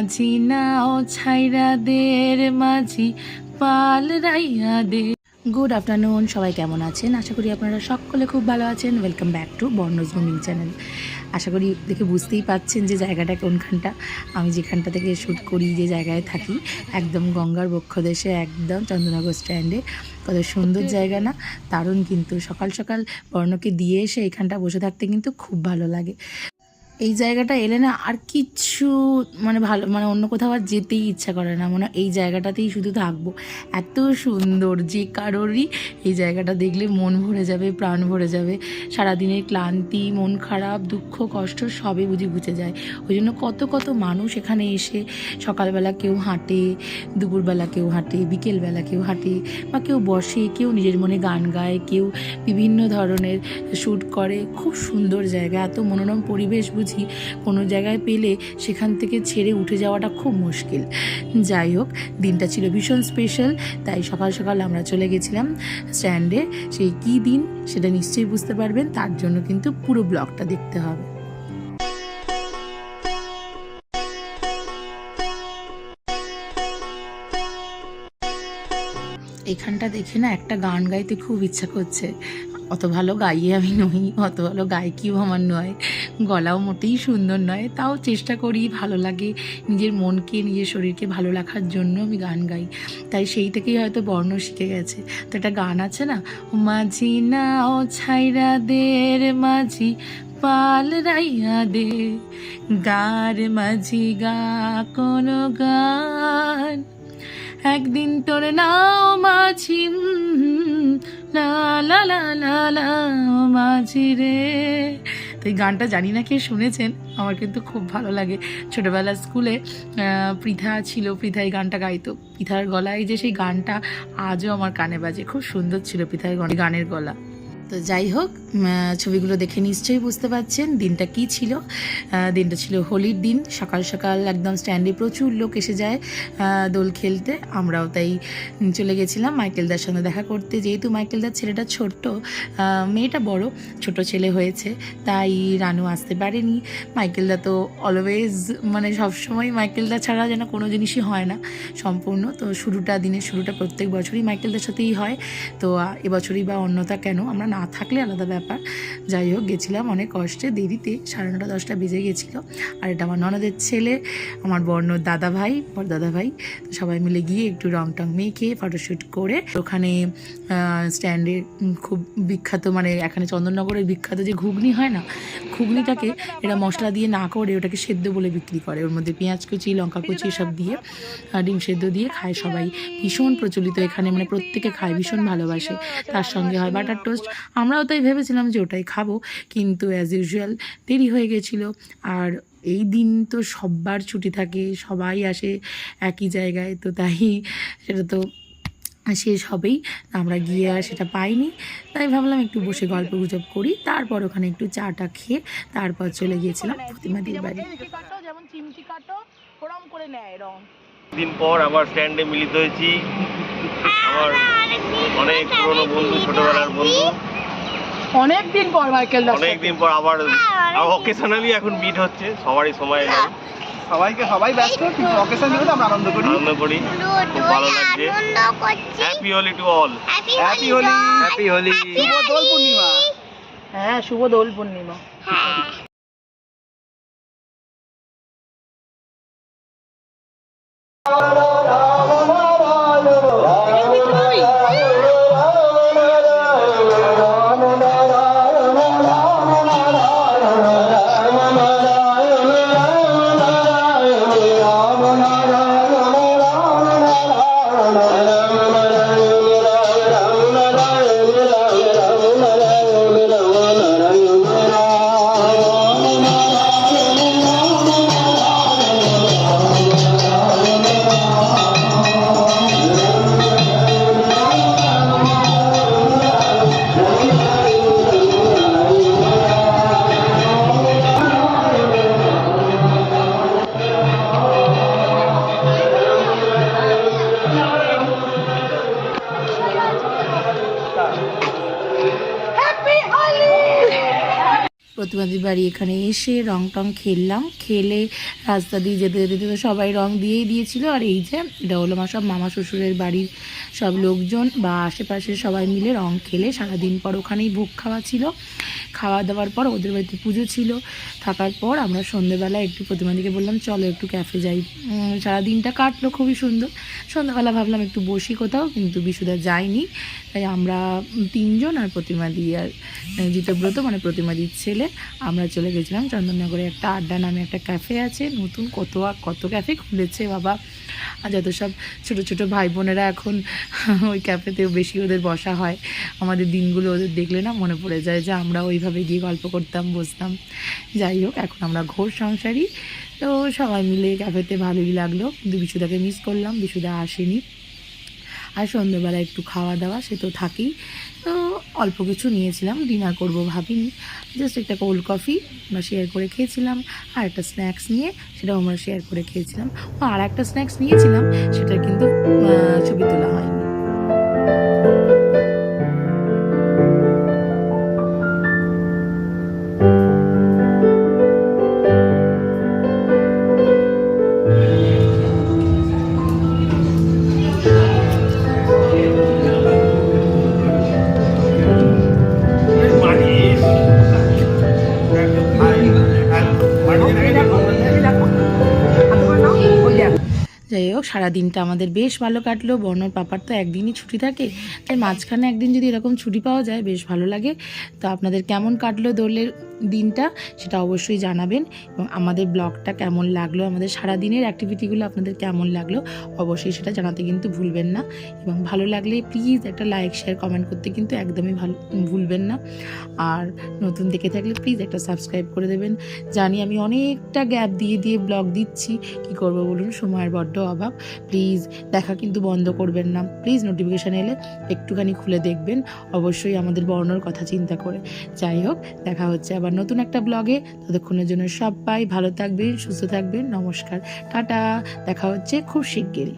মাঝি নাও ছাইরা দের মাঝি পাল রাইয়া দে। Good afternoon, সবাই কেমন আছেন? আশা করি আপনারা সকলে খুব ভালো আছেন। ওয়েলকাম ব্যাক টু বর্ণজ মুভিং চ্যানেল। আশা করি দেখে বুঝতেই পাচ্ছেন যে জায়গাটা কোনখানটা। আমি যেখানটা থেকে শ্যুট করি, যে জায়গায় থাকি, একদম গঙ্গার বক্ষদেশে, একদম চন্দননগর স্ট্যান্ডে। কত সুন্দর জায়গা না? দারুণ। কিন্তু সকাল সকাল বর্ণকে দিয়ে এসে এখানটা বসে থাকতে কিন্তু খুব ভালো লাগে। এই জায়গাটা এলে না আর কিচ্ছু ভালো অন্য কোথাও আর যেতেই ইচ্ছা করে না, এই জায়গাটাতেই শুধু থাকবো। এত সুন্দর যে কারোরই এই জায়গাটা দেখলে মন ভরে যাবে, প্রাণ ভরে যাবে। সারাদিনের ক্লান্তি, মন খারাপ, দুঃখ, কষ্ট সবই বুঝি ঘুচে যায়। ওই জন্য কত কত মানুষ এখানে এসে সকালবেলা কেউ হাঁটে, দুপুরবেলা কেউ হাঁটে, বিকেলবেলা কেউ হাঁটে, বা কেউ বসে, কেউ নিজের মনে গান গায়, কেউ বিভিন্ন ধরনের শ্যুট করে। খুব সুন্দর জায়গা, এত মনোরম পরিবেশ বুঝি কোনো জায়গায় পেলে সেখান থেকে ছেড়ে উঠে যাওয়াটা খুব মুশকিল। যাই হোক, দিনটা ছিল ভীষণ স্পেশাল, তাই সকাল সকাল আমরা চলে গেছিলাম স্ট্যান্ডে। সেই কী দিন সেটা নিশ্চয়ই বুঝতে পারবেন, তার জন্য কিন্তু পুরো ব্লগটা দেখতে হবে। এখানটা দেখে না একটা গান গাইতে খুব ইচ্ছা করছে। অত ভালো গাইয়ে আমি নই, অত ভালো গায়কিও আমার নয়, গলাও মোটেই সুন্দর নয়, তাও চেষ্টা করি, ভালো লাগে। নিজের মনকে, নিজের শরীরকে ভালো রাখার জন্য আমি গান গাই, তাই সেই থেকেই হয়তো বর্ণ শিখে গেছে। তো একটা গান আছে না, মাঝি নাও ছাইরা দের মাঝি পাল রাইয়া দে, গার মাঝি গা কোনো গান, একদিন তোর নাও মাঝি লা লা লা লা লা মাঝি রে। তো এই গানটা জানি না কে শুনেছেন, আমার কিন্তু খুব ভালো লাগে। ছোটোবেলা স্কুলে পৃথা ছিল, পৃথা এই গানটা গাইতো। পৃথার গলায় যে সেই গানটা আজও আমার কানে বাজে। খুব সুন্দর ছিল পৃথার গানের গলা। তো যাই হোক, ছবিগুলো দেখে নিশ্চয়ই বুঝতে পারছেন দিনটা কি ছিল। দিনটা ছিল হোলির দিন। সকাল সকাল একদম স্ট্যান্ডে প্রচুর লোক এসে যায় দোল খেলতে। আমরাও তাই চলে গেছিলাম মাইকেলদার সঙ্গে দেখা করতে। যেহেতু মাইকেলদার ছেলেটা ছোট্ট, মেয়েটা বড়, ছোট ছেলে হয়েছে, তাই রানু আসতে পারেনি। মাইকেলদা তো অলওয়েজ সবসময় মাইকেলদা ছাড়া যেন কোনো জিনিসই হয় না সম্পূর্ণ। তো দিনের শুরুটা প্রত্যেক বছরই মাইকেলদার সাথেই হয়। তো এবছরই বা অন্যতা কেন, আমরা না থাকলে আলাদা ব্যাপার। যাই হোক, গেছিলাম অনেক কষ্টে, দেরিতে, 9:30 10টা বেজে গেছিলো। আর এটা আমার ননদের ছেলে, আমার বড় দাদা ভাই। তো সবাই মিলে গিয়ে একটু রং টং মেখে ফটোশ্যুট করে ওখানে স্ট্যান্ডে খুব বিখ্যাত, এখানে চন্দননগরের বিখ্যাত যে ঘুগনি হয় না, ঘুগনিটাকে এরা মশলা দিয়ে না করে ওটাকে সেদ্ধ বলে বিক্রি করে। ওর মধ্যে পেঁয়াজ কুচি, লঙ্কা কুচি সব দিয়ে, ডিম সেদ্ধ দিয়ে খায় সবাই। ভীষণ প্রচলিত এখানে, প্রত্যেকে খায়, ভীষণ ভালোবাসে। তার সঙ্গে হয় বাটার টোস্ট। আমরাও তাই ভেবেছিলাম যে ওটাই খাবো, কিন্তু অ্যাজ ইউজুয়াল দেরি হয়ে গেছিলো। আর এই দিন তো সবার ছুটি থাকে, সবাই আসে একই জায়গায়, তো তাই সেটা তো শেষ হবেই। আমরা গিয়ে আর সেটা পাইনি, তাই ভাবলাম একটু বসে গল্প গুজব করি। তারপর ওখানে একটু চাটা খেয়ে তারপর চলে গিয়েছিলাম প্রতিমাদির বাড়ি। যেমন চিমটি কাটো ওরম করে নেয় রং। দিন পর আবার স্ট্যান্ডে মিলিত হয়েছি। আমার অনেক পুরনো বন্ধু, ছোটবেলার বন্ধু। অনেকদিন পর অনেকদিন পর আবার অকেশনালি এখন মিট হচ্ছে। সবারই সময় নেই, সবাই ব্যস্ত, কিন্তু অকেশনালি আমরা আনন্দ করি। খুব ভালো লাগছে। Happy Holi to all. Happy Holi. শুভ দোল পূর্ণিমা। হ্যাঁ, শুভ দোল পূর্ণিমা। প্রতিমাদির বাড়ি এখানে এসে রং টং খেললাম, খেলে রাস্তা দিয়ে যেতে যেতে তো সবাই রং দিয়েই দিয়েছিল। আর এই যে এটা হলো সব মামা শ্বশুরের বাড়ির সব লোকজন বা আশেপাশে সবাই মিলে রং খেলে সারাদিন পর ওখানেই ভোগ খাওয়া ছিল। খাওয়া দাওয়ার পর ওদের বাড়িতে পুজো ছিল, থাকার পর আমরা সন্ধ্যেবেলা একটু প্রতিমাদিকে বললাম চলো একটু ক্যাফে যাই। সারাদিনটা কাটলো খুবই সুন্দর। সন্ধ্যাবেলা ভাবলাম একটু বসি কোথাও, কিন্তু বিশুদা যায়নি, তাই আমরা তিনজন আর প্রতিমাদি আর জিতব্রত মানে প্রতিমাদির ছেলে আমরা চলে গেছিলাম চন্দননগরে। একটা আড্ডা নামে একটা ক্যাফে আছে, নতুন কত ক্যাফে খুলেছে বাবা। আর যত সব ছোটো ছোটো ভাই বোনেরা এখন ওই ক্যাফেতেও বেশি ওদের বসা হয়। আমাদের দিনগুলো ওদের দেখলে না মনে পড়ে যায় যে আমরা ওইভাবে গিয়ে গল্প করতাম, বসতাম। যাই হোক, এখন আমরা ঘোর সংসারী, তো সবাই মিলে ক্যাফেতে ভালোই লাগলো। কিন্তু বিশুদাকে মিস করলাম, বিশুদা আসেনি। আর সন্ধ্যেবেলা একটু খাওয়া দাওয়া সে তো থাকেই, তো অল্প কিছু নিয়েছিলাম, ডিনার করব ভাবিনি, জাস্ট একটা কোল্ড কফি আমরা শেয়ার করে খেয়েছিলাম। আর একটা স্ন্যাক্স নিয়ে সেটাও আমরা শেয়ার করে খেয়েছিলাম। আর একটা স্ন্যাক্স নিয়েছিলাম, সেটা কিন্তু ছবি তোলা হয়নি। যাই হোক, সারাদিনটা আমাদের বেশ ভালো কাটলো। বর্ণর পাপার তো একদিনই ছুটি থাকে, তাই মাঝখানে একদিন যদি এরকম ছুটি পাওয়া যায় বেশ ভালো লাগে। তো আপনাদের কেমন কাটলো দোলের দিনটা সেটা অবশ্যই জানাবেন, এবং আমাদের ব্লগটা কেমন লাগলো, আমাদের সারাদিনের অ্যাক্টিভিটিগুলো আপনাদের কেমন লাগলো অবশ্যই সেটা জানাতে কিন্তু ভুলবেন না। এবং ভালো লাগলে প্লিজ একটা লাইক শেয়ার কমেন্ট করতে কিন্তু একদমই ভুলবেন না। আর নতুন দেখে থাকলে প্লিজ একটা সাবস্ক্রাইব করে দেবেন। জানি আমি অনেকটা গ্যাপ দিয়ে ব্লগ দিচ্ছি, কি করব বলুন, সময়ের বড্ড অভাব। প্লিজ দেখা কিন্তু বন্ধ করবেন না, প্লিজ নোটিফিকেশান এলে একটুখানি খুলে দেখবেন, অবশ্যই আমাদের বর্ণর কথা চিন্তা করে। যাই হোক, দেখা হচ্ছে আবার নতুন একটা ব্লগে। ততক্ষণের জন্য সবাই ভালো থাকবেন, সুস্থ থাকবেন। নমস্কার, টাটা, দেখা হচ্ছে খুব শিগগিরই।